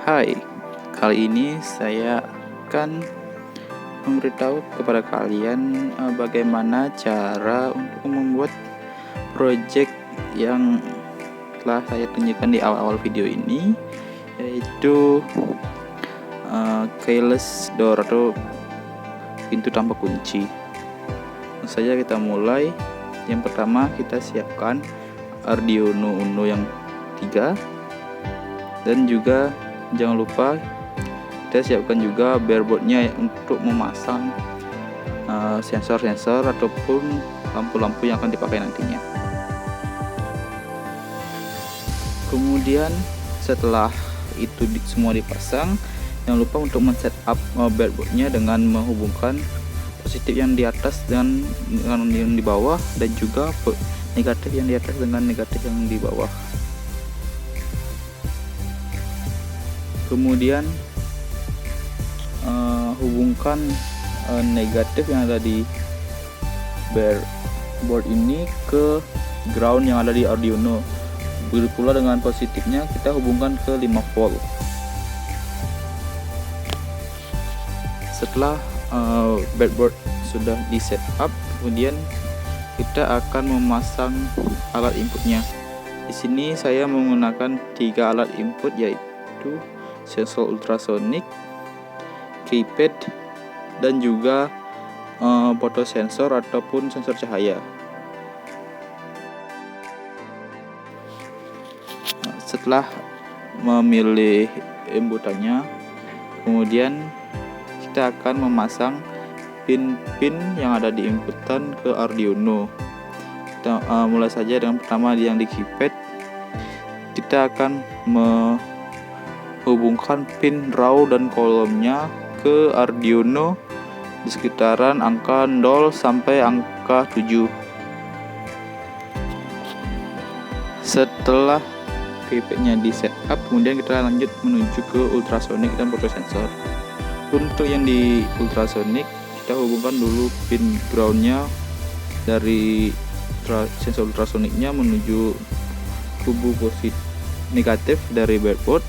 Hai, kali ini saya akan memberitahu kepada kalian bagaimana cara untuk membuat project yang telah saya tunjukkan di awal-awal video ini, yaitu keyless door atau pintu tanpa kunci. Langsung saja kita mulai. Yang pertama kita siapkan Arduino Uno yang 3, dan juga jangan lupa kita siapkan juga breadboardnya untuk memasang sensor-sensor ataupun lampu-lampu yang akan dipakai nantinya. Kemudian setelah itu semua dipasang, jangan lupa untuk men-setup breadboardnya dengan menghubungkan positif yang di atas dengan yang di bawah, dan juga negatif yang di atas dengan negatif yang di bawah. Kemudian hubungkan negatif yang ada di breadboard ini ke ground yang ada di Arduino. Begitu pula dengan positifnya kita hubungkan ke 5 volt. Setelah breadboard sudah di setup, kemudian kita akan memasang alat inputnya. Di sini saya menggunakan 3 alat input, yaitu sensor ultrasonik, keypad, dan juga fotosensor ataupun sensor cahaya. Setelah memilih inputannya, kemudian kita akan memasang pin-pin yang ada di inputan ke Arduino. Kita mulai saja dengan pertama yang di keypad. Kita akan hubungkan pin raw dan kolomnya ke Arduino di sekitaran angka 0 sampai angka 7. Setelah keypadnya di setup, kemudian kita lanjut menuju ke ultrasonic dan fotosensor. Untuk yang di ultrasonic, kita hubungkan dulu pin groundnya dari sensor ultrasoniknya menuju kubu positif negatif dari breadboard,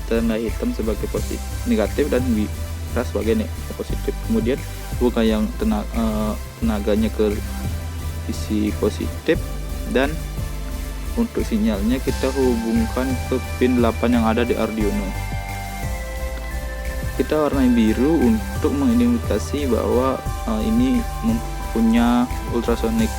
tanda hitam sebagai positif negatif dan merah sebagai positif. Kemudian buka yang tenaganya ke sisi positif, dan untuk sinyalnya kita hubungkan ke pin 8 yang ada di Arduino. Kita warnai biru untuk mengidentifikasi bahwa ini mempunyai ultrasonic.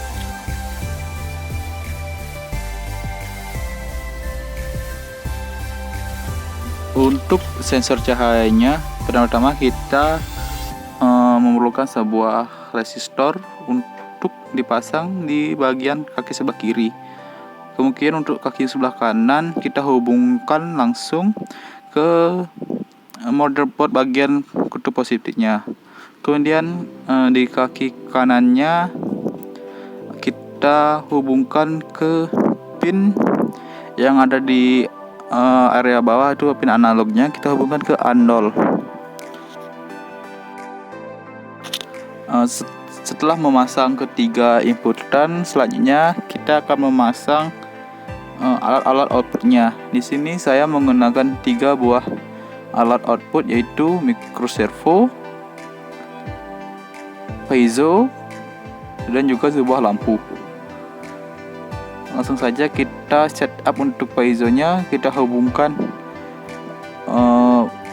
Untuk sensor cahayanya, pertama-tama kita memerlukan sebuah resistor untuk dipasang di bagian kaki sebelah kiri. Kemudian untuk kaki sebelah kanan kita hubungkan langsung ke motherboard bagian kutub positifnya. Kemudian di kaki kanannya kita hubungkan ke pin yang ada di area bawah, itu pin analognya kita hubungkan ke andol. Setelah memasang ketiga inputan, selanjutnya kita akan memasang alat-alat outputnya. Di sini saya menggunakan 3 buah alat output, yaitu microservo, piezo, dan juga sebuah lampu. Langsung saja kita setup untuk piezonya. Kita hubungkan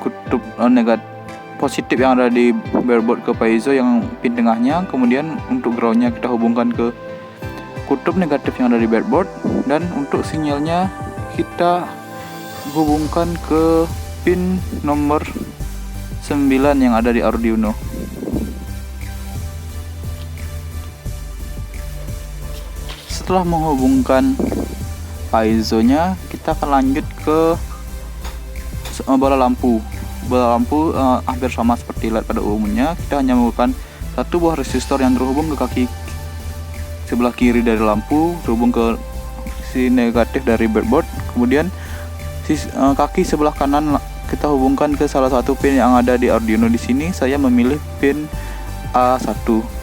kutub negatif positif yang ada di breadboard ke piezo yang pin tengahnya. Kemudian untuk groundnya kita hubungkan ke kutub negatif yang ada di breadboard, dan untuk sinyalnya kita hubungkan ke pin nomor 9 yang ada di Arduino. Setelah menghubungkan piezonya, kita akan lanjut ke bola lampu. Bola lampu hampir sama seperti LED pada umumnya. Kita hanya menggunakan satu buah resistor yang terhubung ke kaki sebelah kiri dari lampu, terhubung ke sisi negatif dari breadboard. Kemudian kaki sebelah kanan kita hubungkan ke salah satu pin yang ada di Arduino. Di sini saya memilih pin A1.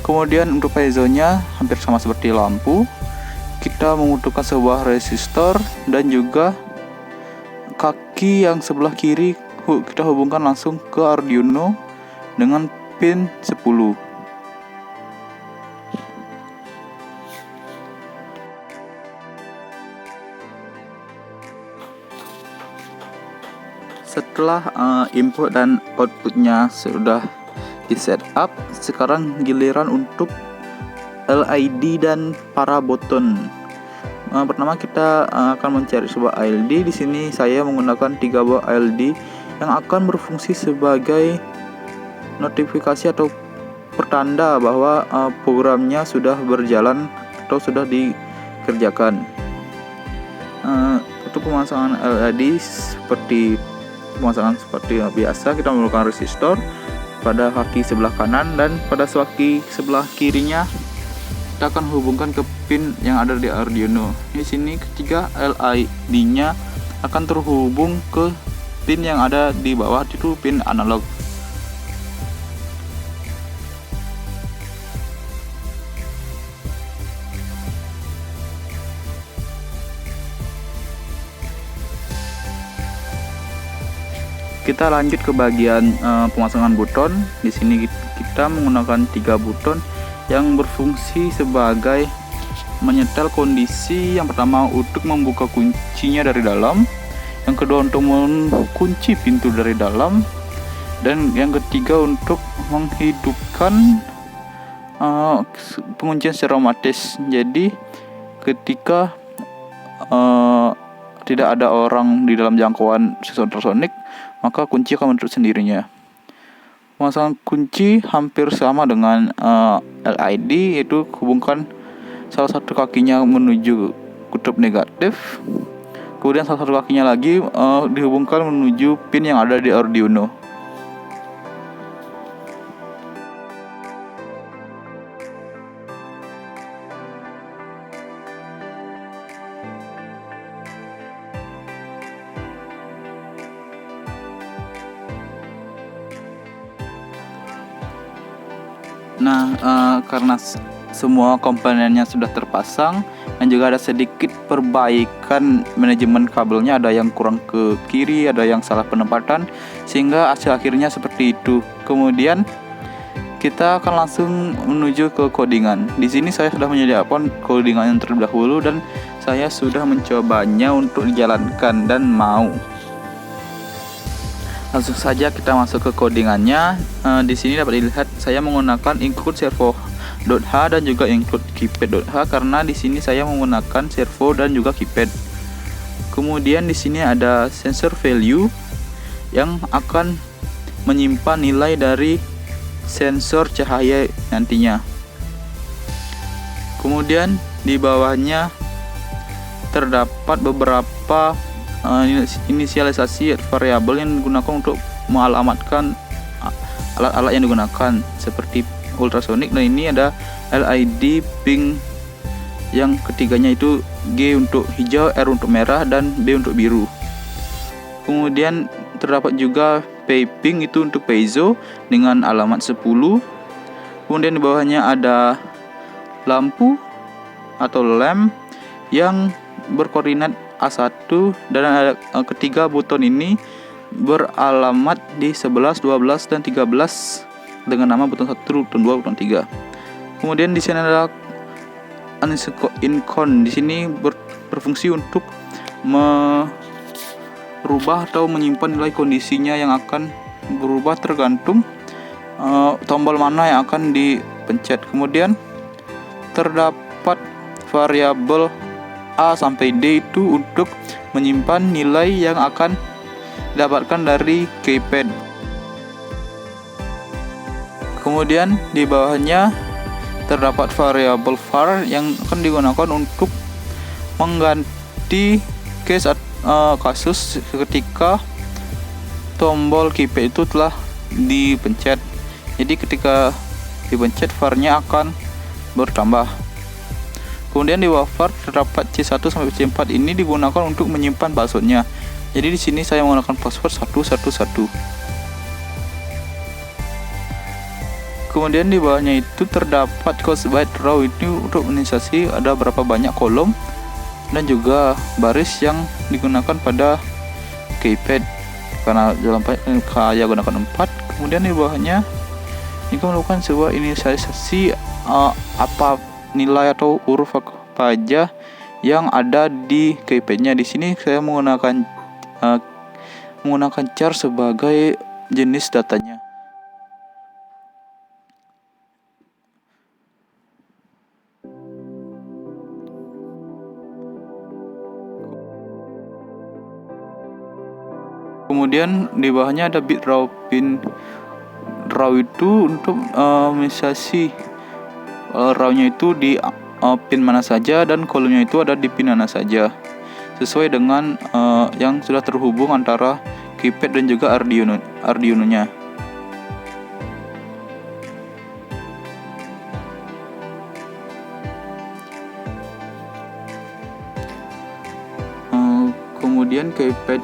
Kemudian untuk piezonya hampir sama seperti lampu. Kita membutuhkan sebuah resistor dan juga kaki hotkey yang sebelah kiri kita hubungkan langsung ke Arduino dengan pin 10. Setelah input dan outputnya sudah di setup, sekarang giliran untuk LED dan para button. Pertama kita akan mencari sebuah LED. Di sini saya menggunakan 3 buah LED yang akan berfungsi sebagai notifikasi atau pertanda bahwa programnya sudah berjalan atau sudah dikerjakan. Untuk pemasangan LED seperti biasa, kita menggunakan resistor pada kaki sebelah kanan, dan pada kaki sebelah kirinya kita akan hubungkan ke pin yang ada di Arduino. Di sini ketiga LED-nya akan terhubung ke pin yang ada di bawah, itu pin analog. Kita lanjut ke bagian pemasangan buton. Di sini kita menggunakan 3 buton yang berfungsi sebagai menyetel kondisi. Yang pertama untuk membuka kuncinya dari dalam, yang kedua untuk mengunci pintu dari dalam, dan yang ketiga untuk menghidupkan penguncian secara otomatis. Jadi ketika tidak ada orang di dalam jangkauan sistem ultrasonic, maka kunci akan menutup sendirinya. Pemasangan kunci hampir sama dengan LED, yaitu hubungkan salah satu kakinya menuju kutub negatif, kemudian salah satu kakinya lagi dihubungkan menuju pin yang ada di Arduino. Nah, karena semua komponennya sudah terpasang dan juga ada sedikit perbaikan manajemen kabelnya, ada yang kurang ke kiri, ada yang salah penempatan, sehingga hasil akhirnya seperti itu. Kemudian kita akan langsung menuju ke codingan. Di sini saya sudah menyediakan codingan yang terlebih dahulu dan saya sudah mencobanya untuk dijalankan dan mau. Langsung saja kita masuk ke codingannya. Di sini dapat dilihat saya menggunakan include servo.h dan juga include keypad.h karena di sini saya menggunakan servo dan juga keypad. Kemudian di sini ada sensor value yang akan menyimpan nilai dari sensor cahaya nantinya. Kemudian di bawahnya terdapat beberapa inisialisasi variabel yang digunakan untuk mengalamatkan alat-alat yang digunakan seperti ultrasonic, dan ini ada LED pink, yang ketiganya itu G untuk hijau, R untuk merah, dan B untuk biru. Kemudian terdapat juga P pink itu untuk piezo dengan alamat 10. Kemudian di bawahnya ada lampu atau lamp yang berkoordinat A1, dan ada ketiga buton ini beralamat di 11, 12, dan 13 dengan nama buton 1, buton 2, buton 3. Kemudian di sini ada incon. Di sini berfungsi untuk merubah atau menyimpan nilai kondisinya yang akan berubah tergantung tombol mana yang akan dipencet. Kemudian terdapat variabel A sampai D itu untuk menyimpan nilai yang akan didapatkan dari keypad. Kemudian di bawahnya terdapat variabel var yang akan digunakan untuk mengganti kasus ketika tombol keypad itu telah dipencet. Jadi ketika dipencet var-nya akan bertambah. Kemudian di bawah var terdapat C1 sampai C4, ini digunakan untuk menyimpan passwordnya. Jadi di sini saya menggunakan password 111. Kemudian di bawahnya itu terdapat cost byte row, ini untuk menginisiasi ada berapa banyak kolom dan juga baris yang digunakan pada keypad karena dalam kaya gunakan 4. Kemudian di bawahnya jika melakukan sebuah inisialisasi apa nilai atau huruf apa aja yang ada di keypadnya. Di sini saya menggunakan char sebagai jenis datanya. Kemudian di bawahnya ada bit raw pin. Raw itu untuk inisialisasi raw-nya itu di pin mana saja dan kolomnya itu ada di pin mana saja sesuai dengan yang sudah terhubung antara keypad dan juga Arduino-nya. Kemudian keypad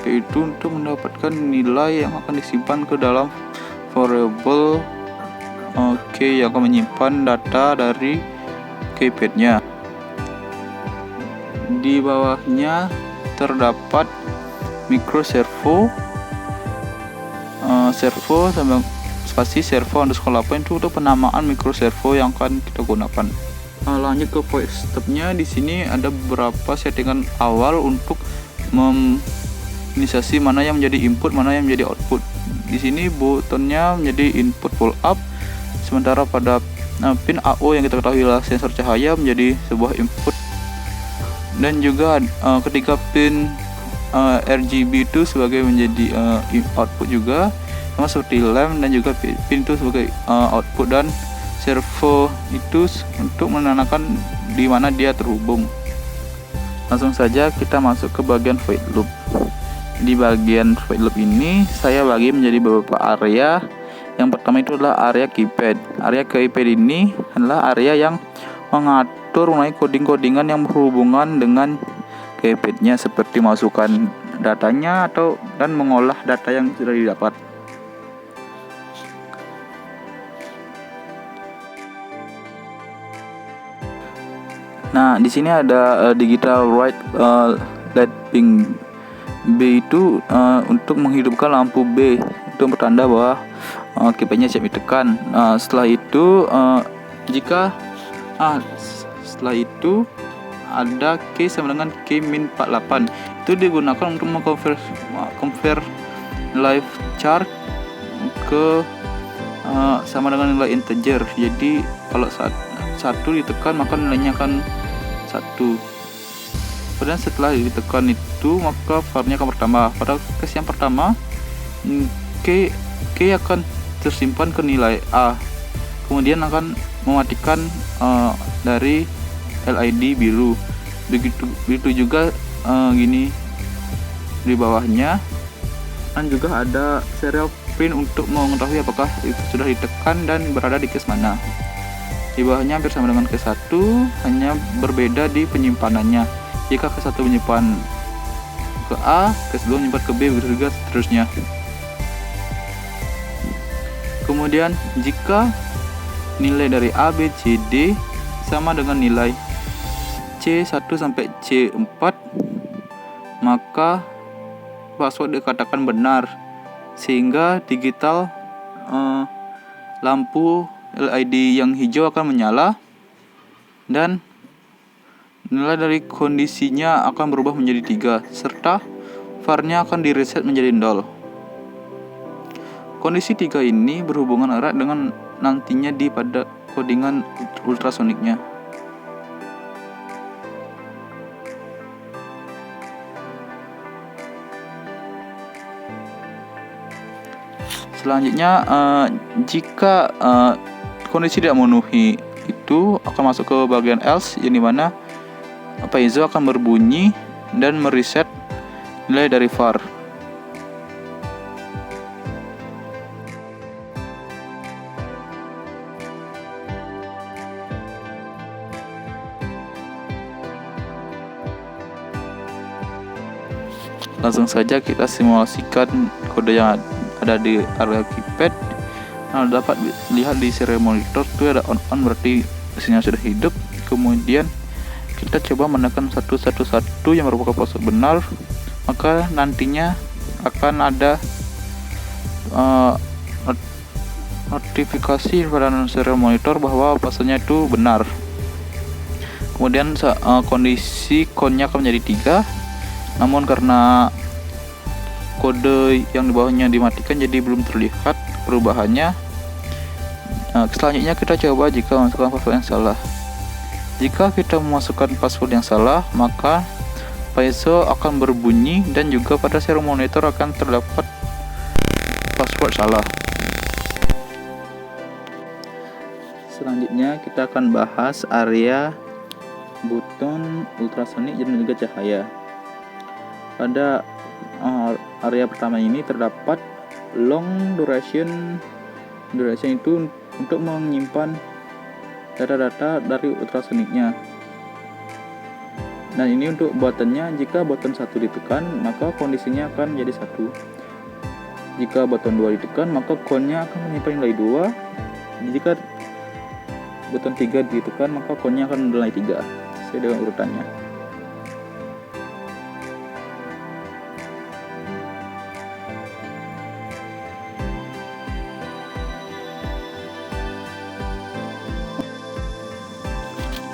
itu untuk mendapatkan nilai yang akan disimpan ke dalam variable yang akan menyimpan data dari keypadnya. Di bawahnya terdapat micro servo sama spasi servo _8 itu untuk penamaan micro servo yang akan kita gunakan. Lanjut ke voice stepnya. Di sini ada beberapa settingan awal untuk inisialisasi mana yang menjadi input, mana yang menjadi output. Di sini butonnya menjadi input pull up, sementara pada pin AO yang kita ketahui adalah sensor cahaya menjadi sebuah input, dan juga ketika pin RGB itu sebagai menjadi output juga, sama seperti lamp dan juga pin itu sebagai output, dan servo itu untuk menandakan di mana dia terhubung. Langsung saja kita masuk ke bagian void loop. Di bagian void loop ini saya bagi menjadi beberapa area. Yang pertama itu adalah area keypad. Area keypad ini adalah area yang mengatur mengenai coding-codingan yang berhubungan dengan keypadnya, seperti masukkan datanya dan mengolah data yang sudah didapat. Nah, di sini ada digital write lighting B itu untuk menghidupkan lampu B, itu bertanda bahwa keypadnya siap ditekan. Setelah itu setelah itu ada key sama dengan key-48. Itu digunakan untuk mengkonvert live char ke sama dengan nilai integer. Jadi kalau satu ditekan maka nilainya akan 1. Kemudian setelah ditekan itu maka var-nya akan bertambah. Pada case yang pertama K akan tersimpan ke nilai A, kemudian akan mematikan dari LED biru. Begitu juga gini di bawahnya, dan juga ada serial pin untuk mengetahui apakah itu sudah ditekan dan berada di case mana. Di bawahnya hampir sama dengan case 1, hanya berbeda di penyimpanannya. Jika case 1 menyimpan ke A, case 2 menyimpan ke B, begitu juga seterusnya. Kemudian jika nilai dari A, B, C, D sama dengan nilai C1 sampai C4, maka password dikatakan benar, sehingga digital lampu LED yang hijau akan menyala dan nilai dari kondisinya akan berubah menjadi 3, serta var-nya akan direset menjadi 0. Kondisi 3 ini berhubungan erat dengan nantinya pada codingan ultrasoniknya. Selanjutnya jika kondisi tidak memenuhi, itu akan masuk ke bagian else, yang dimana piezo akan berbunyi dan mereset nilai dari var. Langsung saja kita simulasikan kode yang ada di area keypad. Nah, dapat lihat di serial monitor itu ada on berarti mesinnya sudah hidup. Kemudian kita coba menekan 111 yang merupakan password benar, maka nantinya akan ada notifikasi pada serial monitor bahwa passwordnya itu benar. Kemudian kondisi cone-nya akan menjadi 3, namun karena kode yang di bawahnya dimatikan jadi belum terlihat perubahannya. Selanjutnya kita coba jika memasukkan password yang salah. Jika kita memasukkan password yang salah, maka Paizo akan berbunyi dan juga pada serial monitor akan terdapat password salah. Selanjutnya kita akan bahas area button ultrasonic dan juga cahaya. Pada area pertama ini terdapat long duration itu untuk menyimpan data-data dari ultrasoniknya. Dan ini untuk buttonnya, jika button 1 ditekan maka kondisinya akan menjadi 1. Jika button 2 ditekan maka cone-nya akan menyimpan nilai 2. Jika button 3 ditekan maka cone-nya akan nilai 3 sesuai dengan urutannya.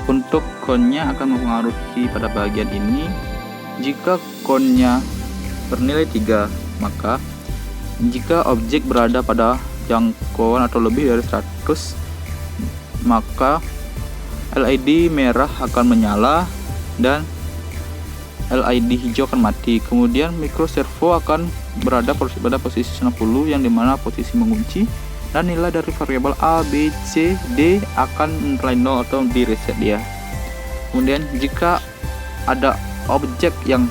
Untuk cone-nya akan mempengaruhi pada bagian ini. Jika cone-nya bernilai 3, maka jika objek berada pada jangkauan atau lebih dari 100, maka LED merah akan menyala dan LED hijau akan mati. Kemudian micro servo akan berada pada posisi 60, yang dimana posisi mengunci, dan nilai dari variabel A, B, C, D akan nilai 0 atau di reset dia. Kemudian jika ada objek yang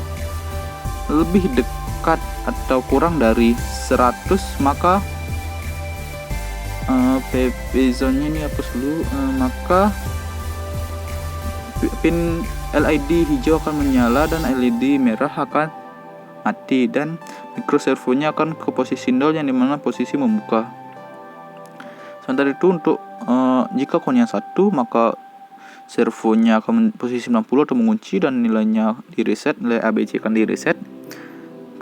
lebih dekat atau kurang dari 100, maka PP zone-nya ini hapus dulu, maka pin LED hijau akan menyala dan LED merah akan mati, dan micro servonya akan ke posisi 0, yang dimana posisi membuka. Sementara itu untuk jika cone-nya 1, maka servonya akan posisi 90 atau mengunci dan nilainya di reset, nilai ABC akan di reset.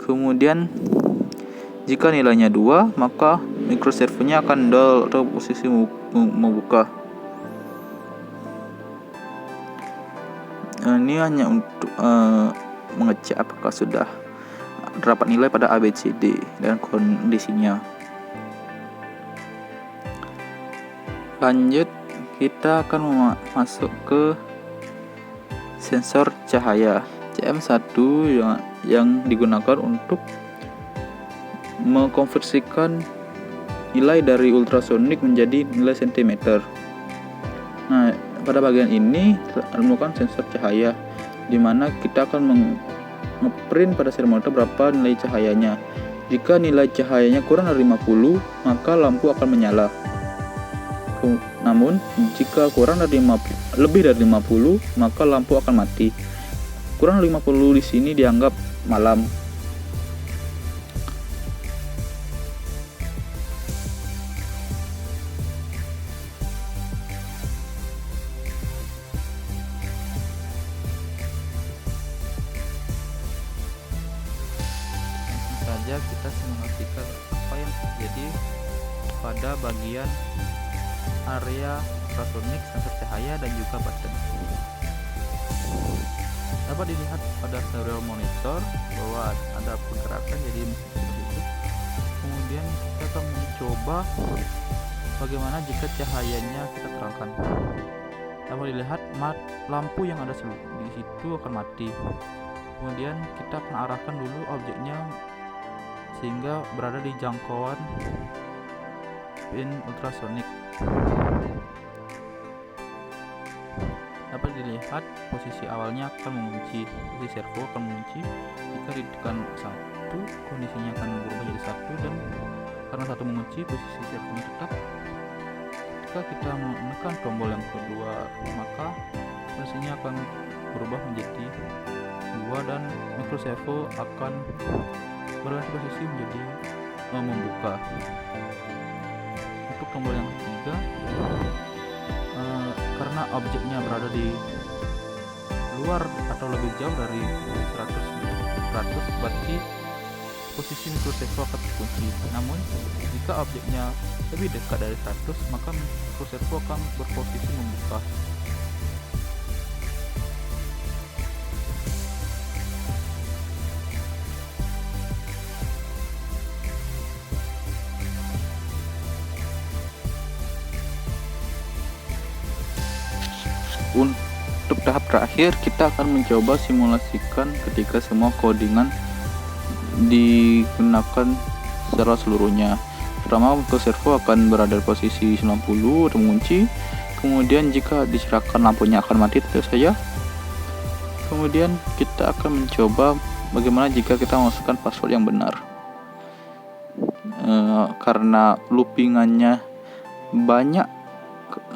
Kemudian jika nilainya 2, maka micro servonya akan 0 atau posisi membuka. Ini hanya untuk mengecek apakah sudah terdapat nilai pada ABCD dan kondisinya. Lanjut, kita akan masuk ke sensor cahaya CM1 yang digunakan untuk mengkonversikan nilai dari ultrasonik menjadi nilai cm. Nah, pada bagian ini merupakan sensor cahaya, di mana kita akan ngeprint pada serial monitor berapa nilai cahayanya. Jika nilai cahayanya kurang dari 50, maka lampu akan menyala. Namun jika lebih dari 50, maka lampu akan mati. Kurang dari 50 di sini dianggap malam. Saja kita simulasikan apa yang terjadi pada bagian area ultrasonik, sensor cahaya, dan juga button. Dapat dilihat pada serial monitor bahwa ada pergerakan, jadi begitu. Kemudian kita akan mencoba bagaimana jika cahayanya kita terangkan. Dapat dilihat lampu yang ada di situ akan mati. Kemudian kita akan arahkan dulu objeknya sehingga berada di jangkauan pin ultrasonik. Dapat dilihat posisi awalnya akan mengunci, posisi servo akan mengunci. Jika ditekan 1, kondisinya akan berubah jadi 1, dan karena 1 mengunci, posisi servonya tetap. Jika kita menekan tombol yang kedua, maka posisinya akan berubah menjadi 2 dan micro servo akan berganti posisi menjadi membuka. Untuk tombol yang ketiga, karena objeknya berada di luar atau lebih jauh dari 100, berarti posisi microservo akan terkunci. Namun jika objeknya lebih dekat dari 100, maka microservo akan berposisi membuka. Untuk tahap terakhir, kita akan mencoba simulasikan ketika semua codingan digunakan secara seluruhnya. Pertama, microservo akan berada di posisi 90 atau mengunci. Kemudian jika dicerahkan lampunya akan mati tentu saja. Kemudian kita akan mencoba bagaimana jika kita memasukkan password yang benar. Karena loopingannya banyak,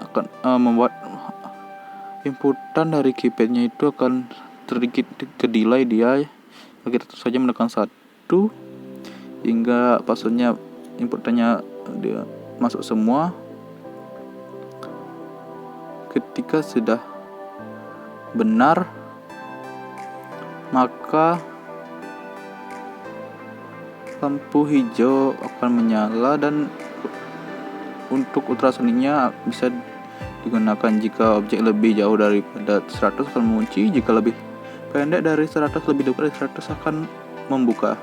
akan membuat inputan dari keypadnya itu akan sedikit ke-delay dia. Kita terus saja menekan 1 hingga passwordnya, inputannya dia masuk semua. Ketika sudah benar, maka lampu hijau akan menyala dan untuk ultrasoniknya bisa digunakan. Jika objek lebih jauh daripada 100 akan mengunci, jika lebih pendek dari 100, lebih dekat dari 100 akan membuka.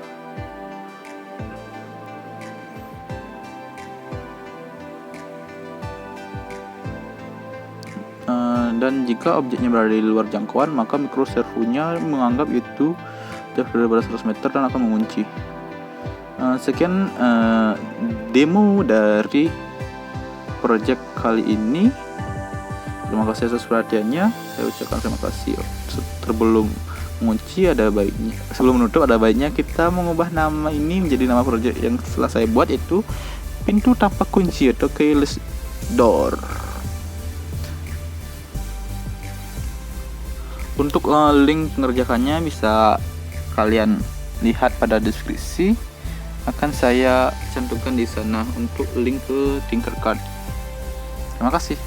Dan jika objeknya berada di luar jangkauan, maka microservonya menganggap itu jauh daripada 100 meter dan akan mengunci. Sekian demo dari project kali ini. Terima kasih atas perhatiannya. Saya ucapkan terima kasih. Sebelum mengunci ada baiknya, sebelum menutup ada baiknya kita mengubah nama ini menjadi nama project yang setelah saya buat, itu pintu tanpa kunci atau keyless door. Untuk link pengerjakannya bisa kalian lihat pada deskripsi. Akan saya cantumkan di sana untuk link ke Tinkercad. Terima kasih.